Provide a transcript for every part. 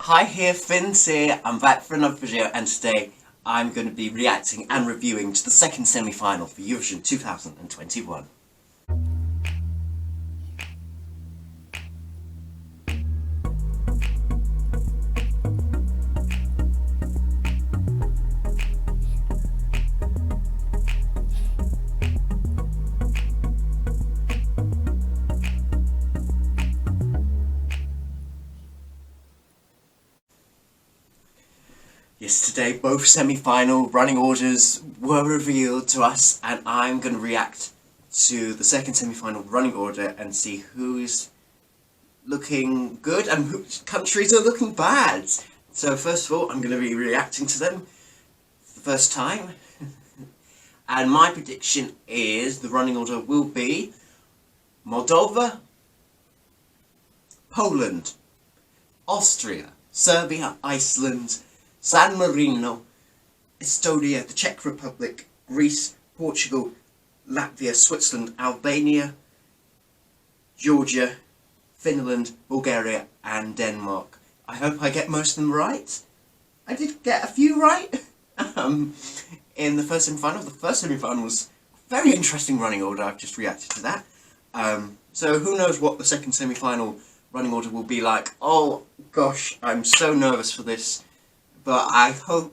Hi here, Finns here. I'm back for another video, and today I'm going to be reacting and reviewing to the second semi-final for Eurovision 2021. Yesterday, both semi-final running orders were revealed to us, and I'm going to react to the second semi-final running order and see who's looking good and which countries are looking bad. So first of all, I'm going to be reacting to them for the first time. And my prediction is the running order will be Moldova, Poland, Austria, Serbia, Iceland, San Marino, Estonia, the Czech Republic, Greece, Portugal, Latvia, Switzerland, Albania, Georgia, Finland, Bulgaria, and Denmark. I hope I get most of them right. I did get a few right in the first semi-final. The first semi-final was a very interesting running order. I've just reacted to that. So who knows what the second semi-final running order will be like. Oh gosh, I'm so nervous for this. But I hope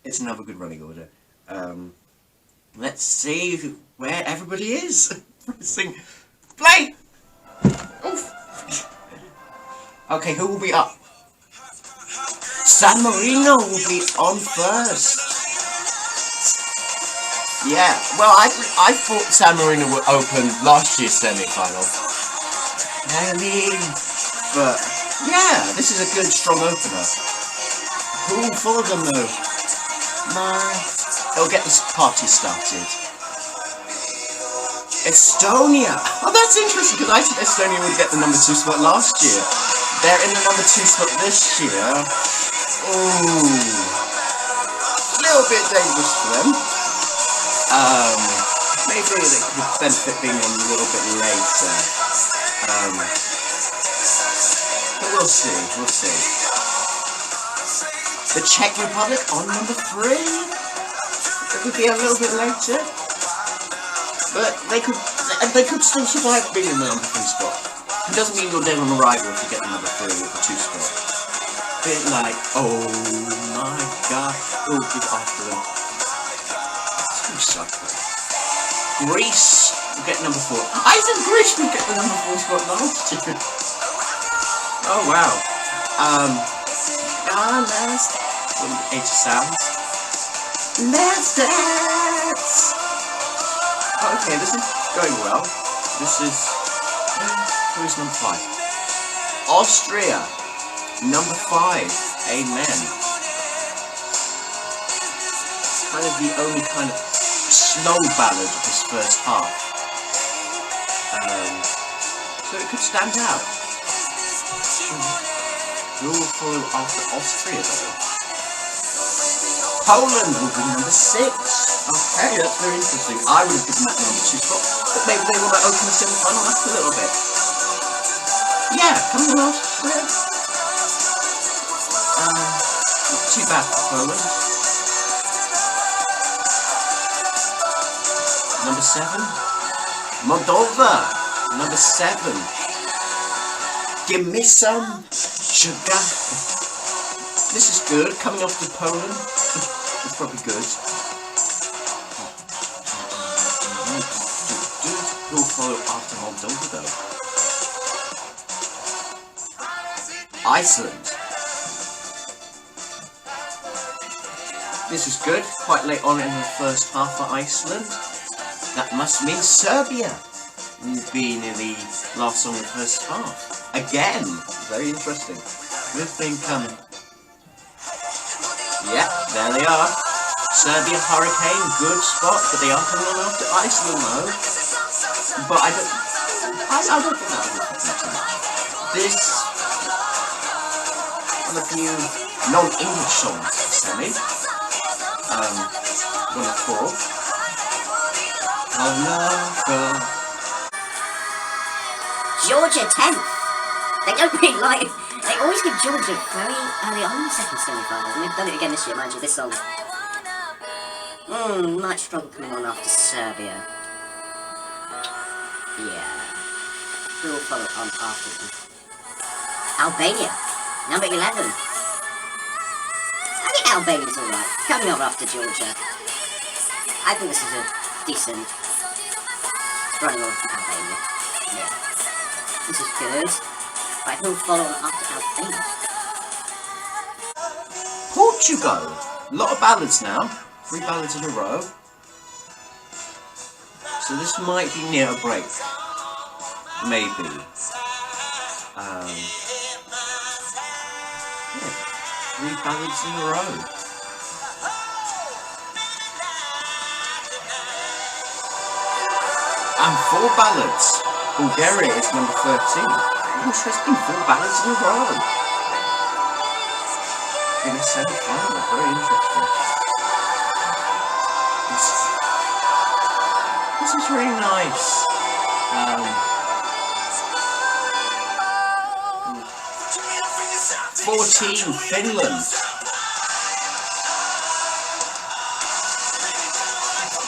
it's another good running order. Let's see where everybody is. Pressing play! Oof. Okay, who will be up? San Marino will be on first. Yeah, well, I thought San Marino would open last year's semi-final. But yeah, this is a good, strong opener. Who will follow them though? It'll get this party started. Estonia! Oh, that's interesting because I thought Estonia would get the number 2 spot last year. They're in the number 2 spot this year. Ooh. A little bit dangerous for them. Maybe they could benefit being on a little bit later. But we'll see. The Czech Republic on number 3. It would be a little bit later, but they could still survive being in the number 3 spot. It doesn't mean you're dead on arrival if you get the number 3 or the 2 spot. Bit like, oh my god, oh, good after them. Too sucker. Greece will get number 4. I said Greece would get the number 4 spot last year. Oh wow. H sounds. Let's dance! Okay, this is going well. This is... who's number 5? Austria! Number 5. Amen. Kind of the only kind of slow ballad of this first half. So it could stand out. Who will follow after Austria though? Poland will be number 6. Okay, that's very interesting. I would have given that number 2 spot, but maybe they want to open the semi-final up a little bit. Yeah, coming on Austria. Not too bad for Poland. Number 7. Moldova. Number 7. Give me some sugar. This is good, coming off to Poland. It's probably good. Who will follow after Moldova though? Iceland. This is good, quite late on in the first half for Iceland. That must mean Serbia will be near the last song of the first half. Again, very interesting. Good thing coming. Yeah, there they are. Serbia Hurricane, good spot, but they are coming on after Iceland though. But I don't think that will happen too much. This one of the new non-English songs semi. One of 4. Oh no, Georgia 10th. They don't really like They always give Georgia very early on in the second semi-final, and they've done it again this year, mind you. This song might struggle coming on after Serbia. Yeah. Who will follow on after them? Albania, number 11. I think Albania's alright, coming on after Georgia. I think this is a decent running on from Albania. Yeah. This is good. Right, who will follow on after Albania? Portugal! A lot of ballads now. 3 ballads in a row. So this might be near a break. Maybe. Yeah, 3 ballads in a row. And 4 ballads. Bulgaria is number 13. Interesting, 4 ballads in a row. In a semi-final, very interesting. This is really nice. 14, Finland.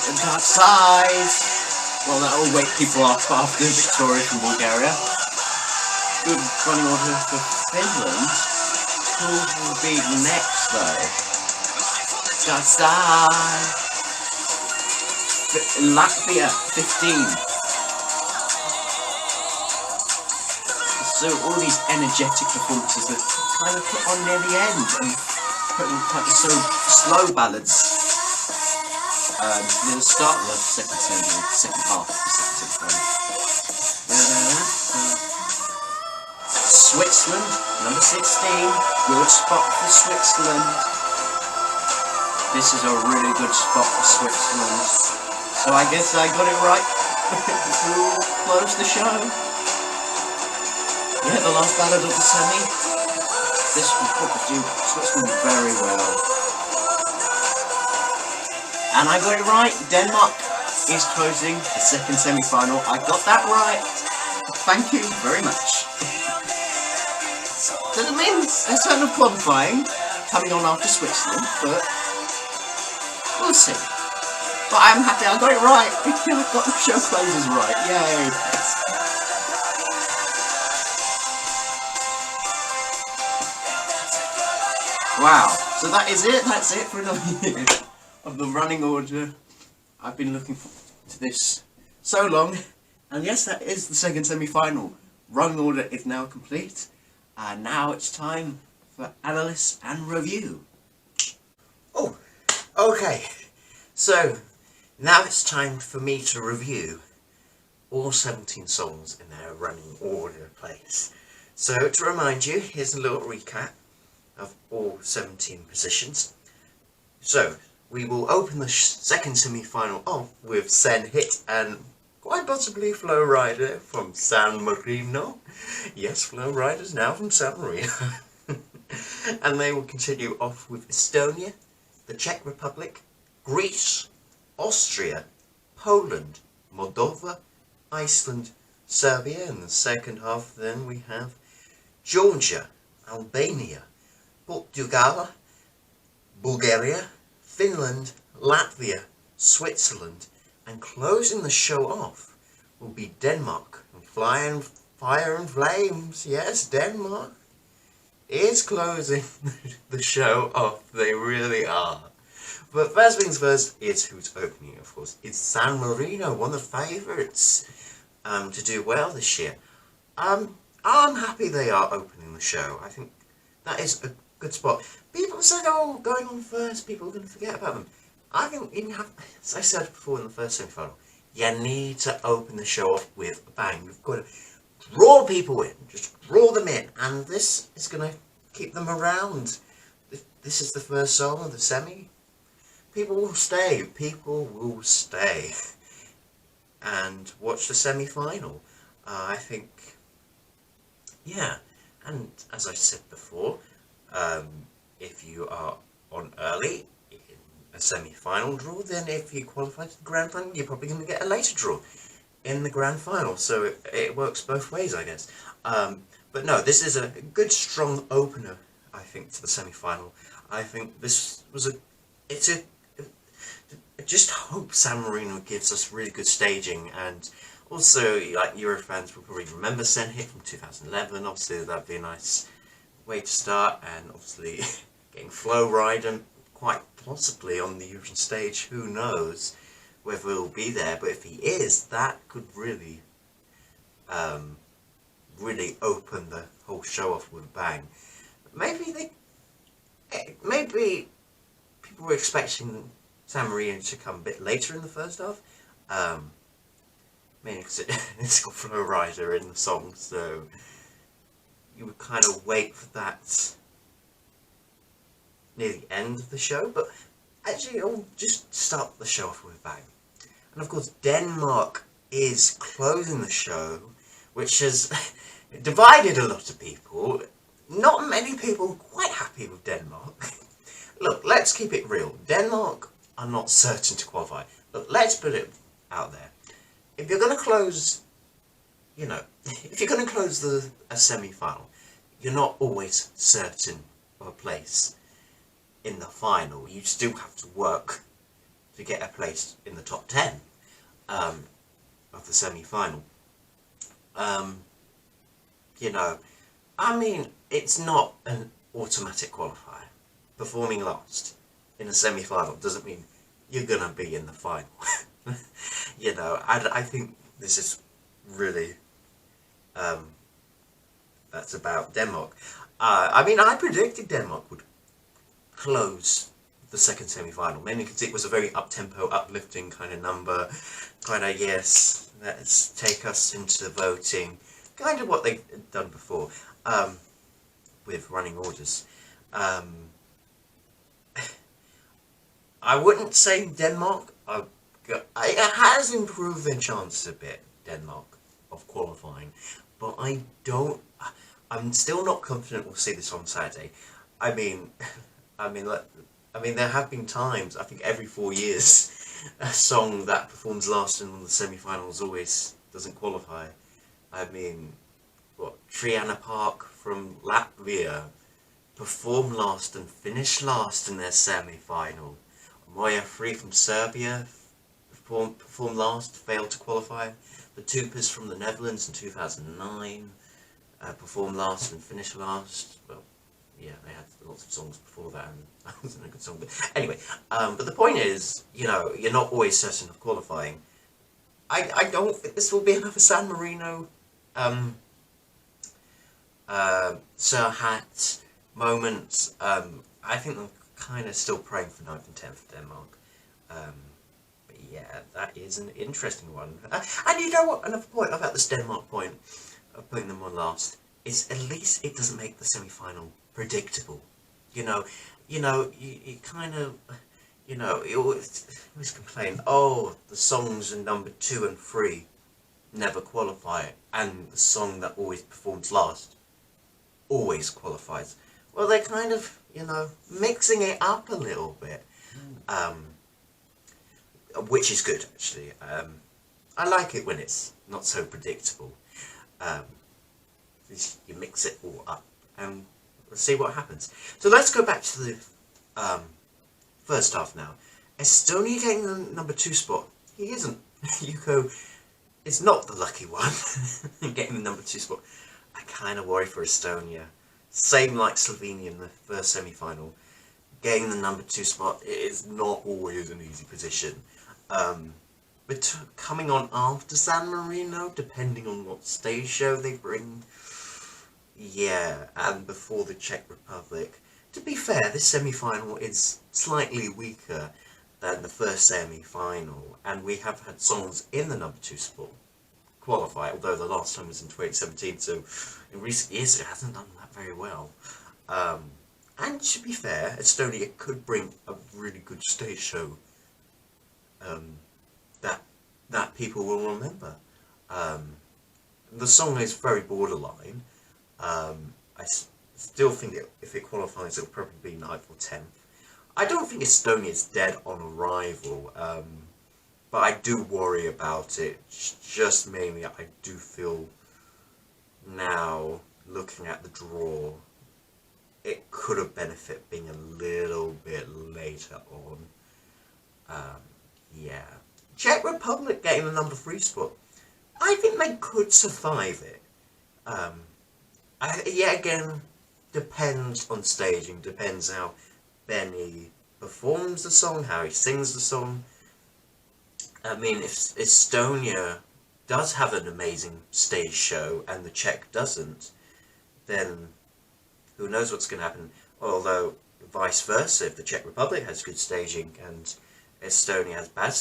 And that side. Well, that will wake people up after victory from Bulgaria. Good running order for Finland. Who will be next though? That side. Latvia, 15. So all these energetic performances that kind of put on near the end and putting kind of so slow ballads near the start of the second half of the second semi-final. Switzerland, number 16. Good spot for Switzerland. This is a really good spot for Switzerland. So I guess I got it right. We'll close the show. Yeah, the last ballad of the semi. This will probably do Switzerland very well. And I got it right. Denmark is closing the second semi-final. I got that right. Thank you very much. Doesn't mean a turn of qualifying coming on after Switzerland, but we'll see. But I'm happy I got it right. I got the show closes right. Yay. Wow, so that is it. That's it for another year of the running order. I've been looking forward to this so long. And yes, that is the second semi-final. Running order is now complete. And now it's time for analysis and review. Oh, okay. So, now it's time for me to review all 17 songs in their running order place. So, to remind you, here's a little recap of all 17 positions. So, we will open the second semi-final off with Sen Hit and quite possibly Flow Rider from San Marino. Yes, Flow Rider's now from San Marino. And they will continue off with Estonia, the Czech Republic, Greece, Austria, Poland, Moldova, Iceland, Serbia. In the second half then we have Georgia, Albania, Portugal, Bulgaria, Finland, Latvia, Switzerland, and closing the show off will be Denmark and Fire and Flames. Yes, Denmark is closing the show off. They really are. But first things first is who's opening, of course. It's San Marino, one of the favourites to do well this year. I'm happy they are opening the show. I think that is a good spot. People said, oh, going on first, people are going to forget about them. I think you have, as I said before in the first semi-final, you need to open the show off with a bang. You've got to draw people in, just draw them in, and this is going to keep them around. This is the first song of the semi. People will stay, and watch the semi-final. I think, yeah, and as I said before, if you are on early in a semi-final draw, then if you qualify to the grand final, you're probably going to get a later draw in the grand final. So it works both ways, I guess. But no, this is a good, strong opener, I think, to the semi-final. I think this was I just hope San Marino gives us really good staging, and also, like, Eurofans will probably remember Sen Hit from 2011. Obviously, that'd be a nice way to start, and obviously getting Flow Rider quite possibly on the Eurovision stage. Who knows whether he'll be there, but if he is, that could really really open the whole show off with a bang. Maybe people were expecting San Marino to come a bit later in the first half, mainly because it's got Flow Rider in the song, so you would kind of wait for that near the end of the show, but actually it'll just start the show off with a bang. And of course, Denmark is closing the show, which has divided a lot of people. Not many people are quite happy with Denmark. Look, let's keep it real. Denmark are not certain to qualify. Look, let's put it out there. If you're going to close, if you're going to close a semi-final, you're not always certain of a place in the final. You still have to work to get a place in the top 10 of the semi-final. I mean, it's not an automatic qualifier. Performing last in a semi-final doesn't mean you're gonna be in the final. I think this is really that's about Denmark. I mean, I predicted Denmark would close the second semi-final, mainly because it was a very up-tempo, uplifting kind of number, kind of, yes, let's take us into the voting, kind of what they've done before with Running Orders. I wouldn't say Denmark, it has improved their chances a bit, Denmark, of qualifying, but I'm still not confident we'll see this on Saturday. I mean, there have been times, I think every 4 years, a song that performs last in the semi-finals always doesn't qualify. I mean, Triana Park from Latvia performed last and finished last in their semi-final. Moja Free from Serbia performed last, failed to qualify. The Tupas from the Netherlands in 2009 performed last and finished last. Well, yeah, they had lots of songs before that, and that wasn't a good song. But anyway, but the point is, you're not always certain of qualifying. I don't think this will be another San Marino Serhat moment. I think I'm kind of still praying for 9th and 10th for Denmark. But yeah, that is an interesting one. And you know what? Another point about this Denmark point of putting them on last is at least it doesn't make the semi-final predictable. You kind of, you always complain, oh, the songs in number 2 and 3 never qualify, and the song that always performs last always qualifies. Well, they're kind of, mixing it up a little bit, which is good, actually. I like it when it's not so predictable. You mix it all up, and let's see what happens. So let's go back to the first half now. Estonia getting the number 2 spot. He isn't. Yuko is not the lucky one getting the number 2 spot. I kind of worry for Estonia. Same like Slovenia in the first semi-final. Getting the number 2 spot is not always an easy position. But coming on after San Marino, depending on what stage show they bring, yeah, and before the Czech Republic. To be fair, this semi-final is slightly weaker than the first semi-final, and we have had songs in the number 2 spot qualify, although the last time was in 2017, so in recent years it hasn't done that very well. And to be fair, Estonia could bring a really good stage show that people will remember. The song is very borderline. I still think if it qualifies, it'll probably be 9th or 10th. I don't think Estonia is dead on arrival, but I do worry about it. Just mainly, I do feel now looking at the draw, it could have benefited being a little bit later on. Yeah. Czech Republic getting the number 3 spot. I think they could survive it. Yet again, depends on staging, depends how Benny performs the song, how he sings the song. I mean, if Estonia does have an amazing stage show and the Czech doesn't, then who knows what's going to happen. Although, vice versa, if the Czech Republic has good staging and Estonia has bad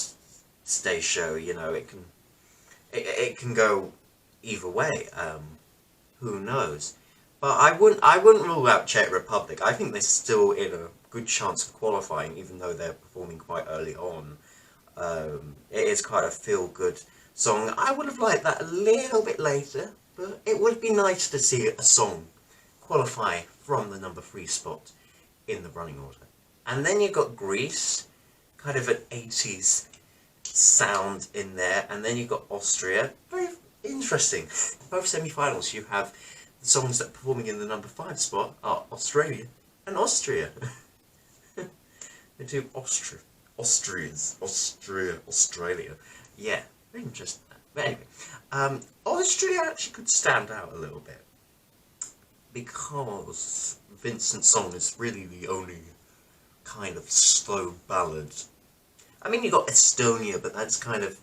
stage show, you know, it can go either way. Who knows? But I wouldn't rule out Czech Republic. I think they're still in a good chance of qualifying, even though they're performing quite early on. It is quite a feel-good song. I would have liked that a little bit later, but it would be nice to see a song qualify from the number 3 spot in the running order. And then you've got Greece, kind of an 80s sound in there, and then you've got Austria. Very interesting. Both semi-finals you have the songs that are performing in the number 5 spot are Australia and Austria. The two Australia. Yeah, very interesting. But anyway, Austria actually could stand out a little bit because Vincent's song is really the only kind of slow ballad. I mean, you got Estonia, but that's kind of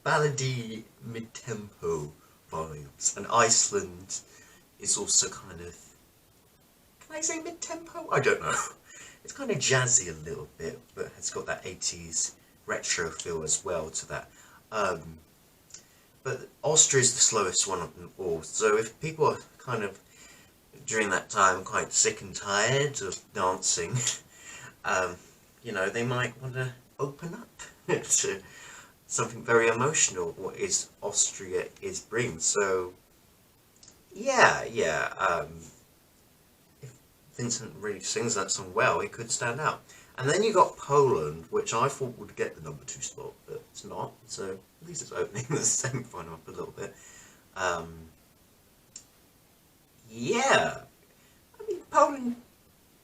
ballady, mid-tempo vibes. And Iceland is also kind of, can I say mid-tempo? I don't know. It's kind of jazzy a little bit, but it's got that 80s retro feel as well to that. But Austria is the slowest one of them all. So if people are kind of, during that time, quite sick and tired of dancing, you know, they might want to open up to something very emotional, what is Austria is bringing. So yeah, if Vincent really sings that song well, it could stand out. And then you got Poland, which I thought would get the number 2 spot, but it's not, so at least it's opening the semi-final up a little bit. Yeah, I mean,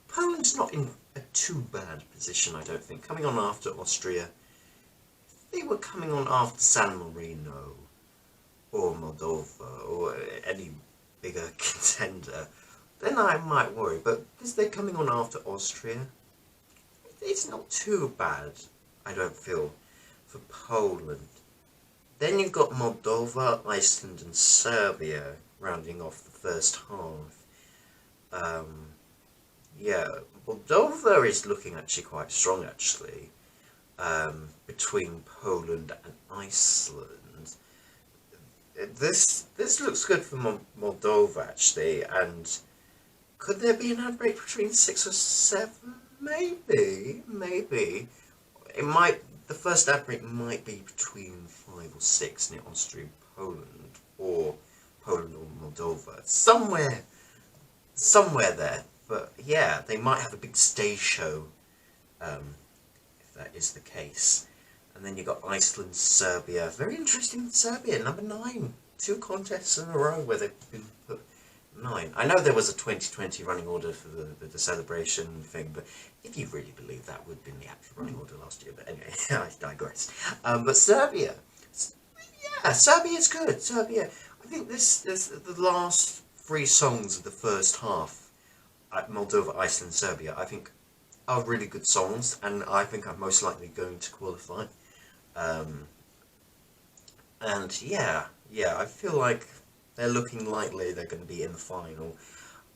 Poland's not in a too bad position, I don't think. Coming on after Austria, if they were coming on after San Marino, or Moldova, or any bigger contender, then I might worry, but because they're coming on after Austria, it's not too bad, I don't feel, for Poland. Then you've got Moldova, Iceland and Serbia rounding off the first half. Yeah, Moldova is looking actually quite strong, actually, between Poland and Iceland. This looks good for Moldova, actually, and could there be an outbreak between 6 or 7? Maybe. It might. The first outbreak might be between 5 or 6 near Austria, Poland, or Poland or Moldova, somewhere there. But yeah, they might have a big stage show, if that is the case. And then you got Iceland, Serbia. Very interesting. Serbia, number 9. 2 contests in a row where they've been put 9. I know there was a 2020 running order for the celebration thing, but if you really believe that would have been the actual running order last year. But anyway, I digress. But Serbia, yeah, Serbia is good. Serbia, I think this the last 3 songs of the first half, Moldova, Iceland, Serbia, I think are really good songs, and I think I'm most likely going to qualify. And yeah, I feel like they're looking likely they're going to be in the final.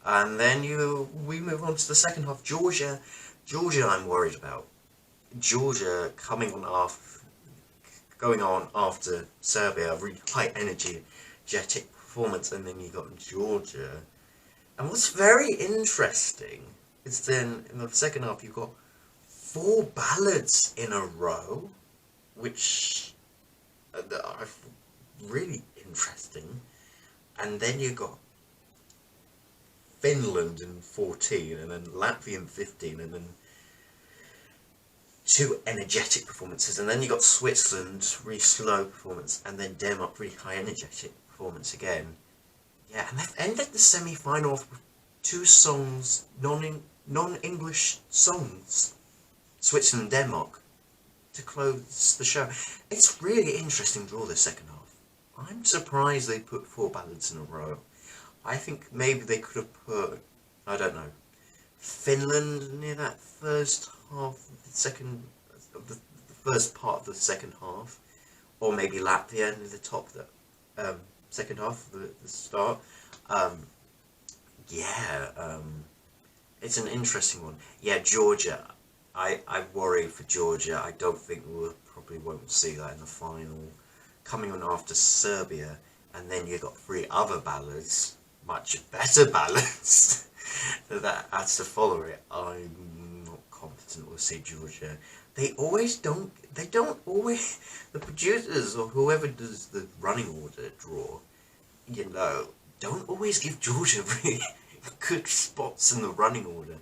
And then we move on to the second half. Georgia I'm worried about. Georgia going on after Serbia, really high energetic performance, and then you got Georgia. And what's very interesting is then in the second half you've got 4 ballads in a row, which are really interesting. And then you got Finland in 14, and then Latvia in 15, and then 2 energetic performances, and then you got Switzerland, really slow performance, and then Denmark, really high energetic performance again. Yeah, and they've ended the semi-final with 2 songs, non-English songs, Switzerland and Denmark, to close the show. It's really interesting draw the second half. I'm surprised they put 4 ballads in a row. I think maybe they could have put, I don't know, Finland near that first half of the first part of the second half, or maybe Latvia near the top of the second half of the start. It's an interesting one. Yeah, Georgia. I worry for Georgia. I don't think probably won't see that in the final. Coming on after Serbia, and then you got 3 other ballads, much better ballads, that has to follow it. I'm not confident we'll see Georgia. They don't always, the producers or whoever does the running order draw, don't always give Georgia really good spots in the running order.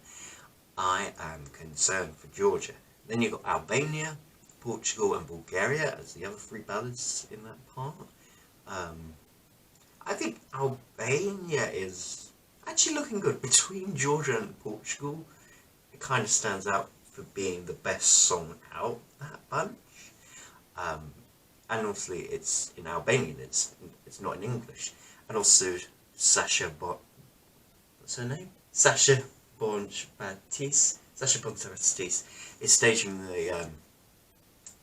I am concerned for Georgia. Then you've got Albania, Portugal and Bulgaria as the other 3 ballads in that part. I think Albania is actually looking good. Between Georgia and Portugal, it kind of stands out for being the best song out, that bunch. And obviously it's in Albanian, it's not in English. And also what's her name? Sasha Bonbatis is staging the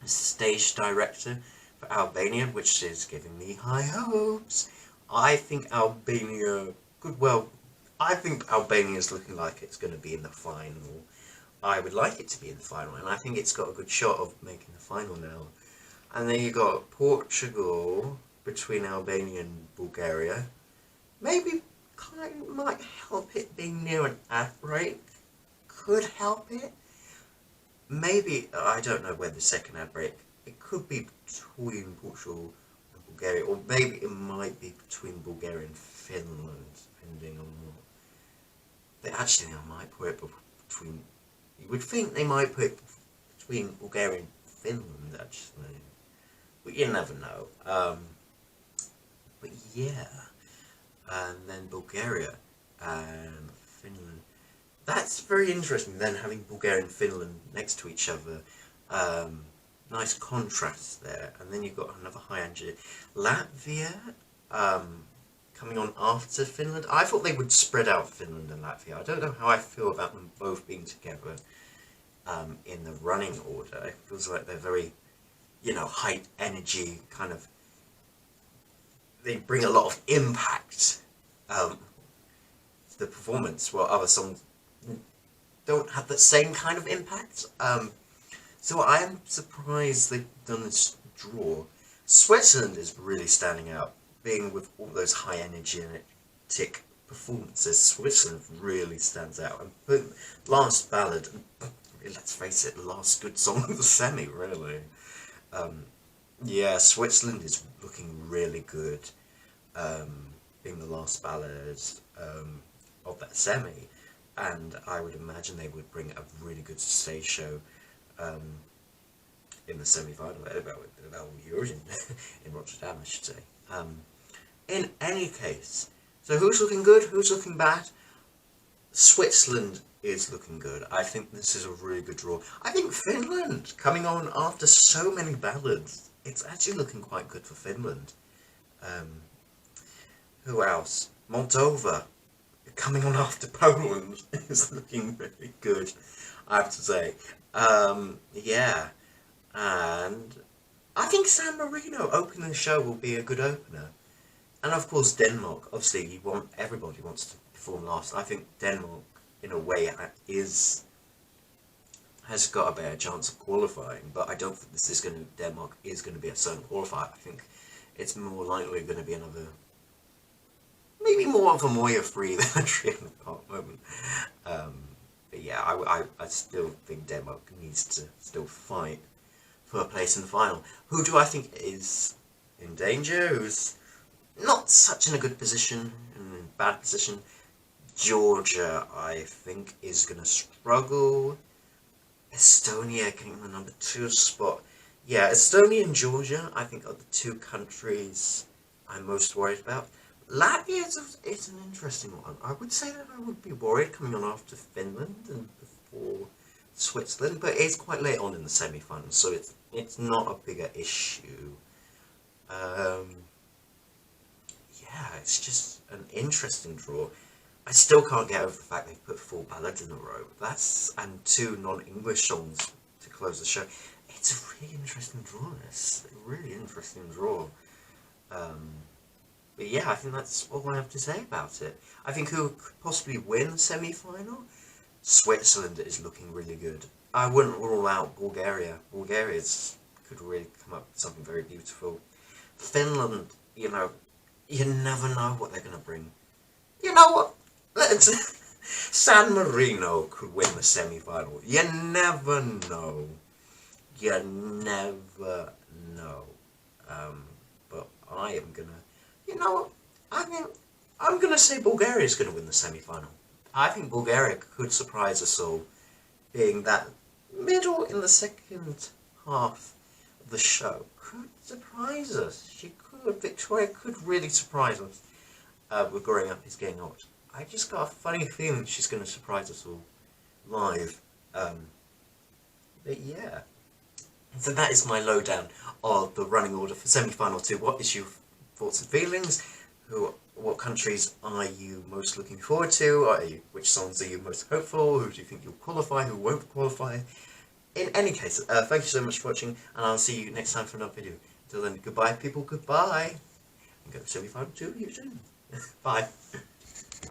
stage director for Albania, which is giving me high hopes. I think Albania is looking like it's going to be in the final. I would like it to be in the final, and I think it's got a good shot of making the final now. And then you got Portugal between Albania and Bulgaria. Maybe might help it being near an ad break. Could help it. Maybe, I don't know where the second ad break, it could be between Portugal and Bulgaria, or maybe it might be between Bulgaria and Finland, depending on what. They might put it between, you would think they might put it between Bulgaria and Finland, actually. But you never know. But yeah. And then Bulgaria and Finland. That's very interesting, then, having Bulgaria and Finland next to each other. Nice contrast there. And then you've got another high energy. Latvia, coming on after Finland. I thought they would spread out Finland and Latvia. I don't know how I feel about them both being together in the running order. It feels like they're very, high energy, kind of, they bring a lot of impact to the performance, while other songs don't have the same kind of impact. So I am surprised they've done this draw. Switzerland is really standing out, being with all those high energetic performances. Switzerland really stands out. And last ballad, let's face it, the last good song of the semi, really. Yeah, Switzerland is looking really good, being the last ballad of that semi, and I would imagine they would bring a really good stage show in the semi-final, about Eurovision, in Rotterdam, I should say. In any case, so who's looking good, who's looking bad? Switzerland is looking good. I think this is a really good draw. I think Finland, coming on after so many ballads, it's actually looking quite good for Finland. Who else? Moldova, coming on after Poland, is looking really good, I have to say. Yeah, and I think San Marino opening the show will be a good opener. And of course Denmark, obviously everybody wants to perform last. I think Denmark, in a way, has got a better chance of qualifying, but I don't think Denmark is going to be a certain qualifier. I think it's more likely going to be another, maybe more of a Moya free than a Tree in the Park moment. But yeah, I still think Denmark needs to still fight for a place in the final. Who do I think is in danger? Who's not such in a good position, in a bad position? Georgia, I think, is going to struggle. Estonia getting the number 2 spot. Yeah, Estonia and Georgia, I think, are the 2 countries I'm most worried about. Latvia is an interesting one. I would say that I would be worried coming on after Finland and before Switzerland, but it's quite late on in the semi-finals, so it's not a bigger issue. Yeah, it's just an interesting draw. I still can't get over the fact they put 4 ballads in a row. And 2 non-English songs to close the show. It's a really interesting draw, this. A really interesting draw. But yeah, I think that's all I have to say about it. I think who could possibly win the semi-final? Switzerland is looking really good. I wouldn't rule out Bulgaria. Bulgaria could really come up with something very beautiful. Finland, you never know what they're going to bring. You know what? San Marino could win the semi-final. You never know. You never know. But I am going to... You know what? I'm going to say Bulgaria's going to win the semi-final. I think Bulgaria could surprise us all, being that middle in the second half of the show could surprise us. She could. Victoria could really surprise us with Growing Up is Getting Old. I just got a funny feeling she's going to surprise us all live. But yeah. So that is my lowdown of the running order for semi-final 2. What is your thoughts and feelings? What countries are you most looking forward to? Which songs are you most hopeful? Who do you think you'll qualify? Who won't qualify? In any case, thank you so much for watching, and I'll see you next time for another video. Until then, goodbye people, goodbye. And go to semi-final 2 you soon. Bye.